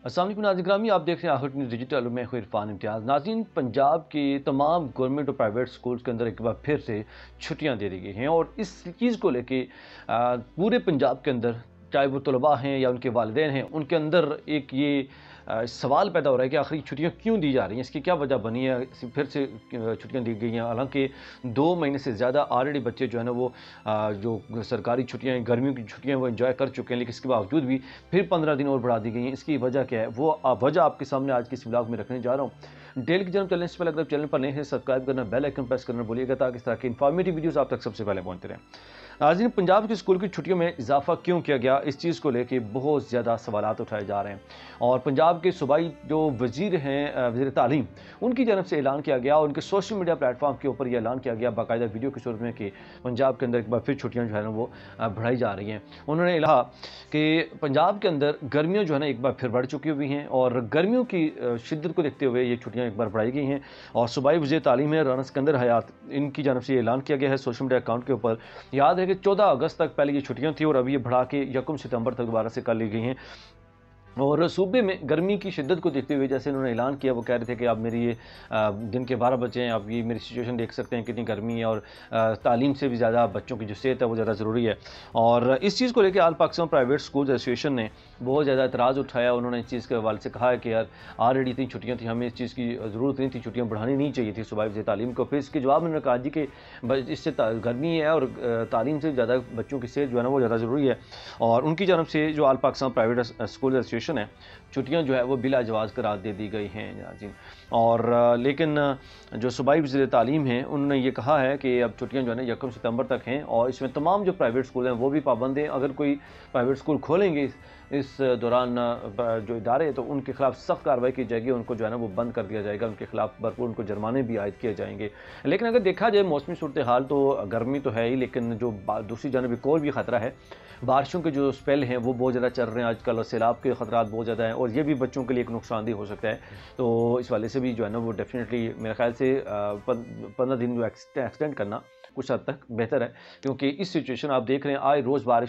السلام علیکم ناظرین گرامی، آپ دیکھ رہے ہیں آخر نیوز ڈیجیٹل میں ہوں عرفان امتیاز۔ ناظرین، پنجاب کے تمام گورنمنٹ اور پرائیویٹ سکولز کے اندر ایک بار پھر سے چھٹیاں دے دی گئی ہیں، اور اس چیز کو لے کے پورے پنجاب کے اندر، چاہے وہ طلباء ہیں یا ان کے والدین ہیں، ان کے اندر ایک یہ سوال پیدا ہو رہا ہے کہ آخر یہ چھٹیاں کیوں دی جا رہی ہیں، اس کی کیا وجہ بنی ہے، پھر سے چھٹیاں دی گئی ہیں۔ حالانکہ 2 مہینے سے زیادہ آلریڈی بچے جو ہے نا وہ جو سرکاری چھٹیاں ہیں، گرمیوں کی چھٹیاں وہ انجوائے کر چکے ہیں، لیکن اس کے باوجود بھی پھر 15 دن اور بڑھا دی گئی ہیں۔ اس کی وجہ کیا ہے، وہ وجہ آپ کے سامنے آج کے اس ولاگ میں رکھنے جا رہا ہوں۔ ڈیل کی جنم چلنے سے پہلے اگر چینل پر نئے ہیں سبسکرائب کرنا، بیل آئکن پریس کرنا بولیے گا تاکہ اس طرح کی انفارمیٹیو ویڈیوز آپ تک سب سے پہلے پہنچتے رہیں۔ ناظرین، پنجاب کے اسکول کی چھٹیوں میں اضافہ کیوں کیا گیا، اس چیز کو لے کے بہت زیادہ سوالات اٹھائے جا رہے ہیں، اور پنجاب کے صوبائی جو وزیر ہیں، وزیر تعلیم، ان کی جانب سے اعلان کیا گیا، اور ان کے سوشل میڈیا پلیٹ فارم کے اوپر یہ اعلان کیا گیا باقاعدہ ویڈیو کی صورت میں کہ پنجاب کے اندر ایک بار پھر چھٹیاں جو ہے نا وہ بڑھائی جا رہی ہیں۔ انہوں نے کہا کہ پنجاب کے اندر گرمیاں جو ہے نا ایک بار پھر بڑھ چکی ہوئی ہیں، اور گرمیوں کی شدت کو دیکھتے ہوئے یہ چھٹیاں ایک بار بڑھائی گئی ہیں، اور صوبائی وزیر تعلیم ہے رانا سکندر حیات، ان کی جانب سے یہ اعلان کیا گیا ہے سوشل میڈیا اکاؤنٹ کے اوپر۔ یاد ہے کہ 14 اگست تک پہلے یہ چھٹیاں تھیں، اور ابھی یہ بڑھا کے 1 ستمبر تک دوبارہ سے کر لی گئی ہیں۔ اور صوبے میں گرمی کی شدت کو دیکھتے ہوئے جیسے انہوں نے اعلان کیا، وہ کہہ رہے تھے کہ اب میری یہ دن کے 12 بجے ہیں، اب یہ میری سچویشن دیکھ سکتے ہیں کتنی گرمی ہے، اور تعلیم سے بھی زیادہ بچوں کی جو صحت ہے وہ زیادہ ضروری ہے۔ اور اس چیز کو لے کے آل پاکستان پرائیویٹ اسکولز ایسوسیشن نے بہت زیادہ اعتراض اٹھایا۔ انہوں نے اس چیز کے حوالے سے کہا ہے کہ یار آلریڈی اتنی چھٹیاں تھیں، ہمیں اس چیز کی ضرورت نہیں تھی، چھٹیاں بڑھانی نہیں چاہیے تھی صوبائی وزیر تعلیم کو۔ پھر اس کے جواب میں انہوں نے کہا جی کہ اس سے گرمی ہے اور تعلیم سے زیادہ بچوں کی صحت جو ہے نا وہ زیادہ ضروری ہے، اور ان کی جانب سے جو آل پاکستان پرائیویٹ اسکول ایسوسیشن ہے، چھٹیاں جو ہے وہ بلا جواز قرار دے دی گئی ہیں ناظرین۔ اور لیکن جو صوبائی وزیر تعلیم ہیں انہوں نے یہ کہا ہے کہ اب چھٹیاں جو ہے نا 1 ستمبر تک ہیں، اور اس میں تمام جو پرائیویٹ اسکول ہیں وہ بھی پابند ہیں۔ اگر کوئی پرائیویٹ اسکول کھولیں گے اس دوران جو ادارے، تو ان کے خلاف سخت کارروائی کی جائے گی، ان کو جو ہے نا وہ بند کر دیا جائے گا، ان کے خلاف بھرپور ان کو جرمانے بھی عائد کیے جائیں گے۔ لیکن اگر دیکھا جائے موسمی صورتحال تو گرمی تو ہے ہی، لیکن جو دوسری جانب ایک اور بھی خطرہ ہے، بارشوں کے جو اسپیل ہیں وہ بہت زیادہ چل رہے ہیں آج کل، اور سیلاب کے خطرات بہت زیادہ ہیں، اور یہ بھی بچوں کے لیے ایک نقصان دہ ہو سکتا ہے۔ تو اس والے سے بھی جو ہے نا وہ ڈیفینیٹلی میرے خیال سے 15 دن جو ایکسٹینڈ کرنا کچھ حد تک بہتر ہے، کیونکہ اس سچویشن آپ دیکھ رہے ہیں آئے روز بارش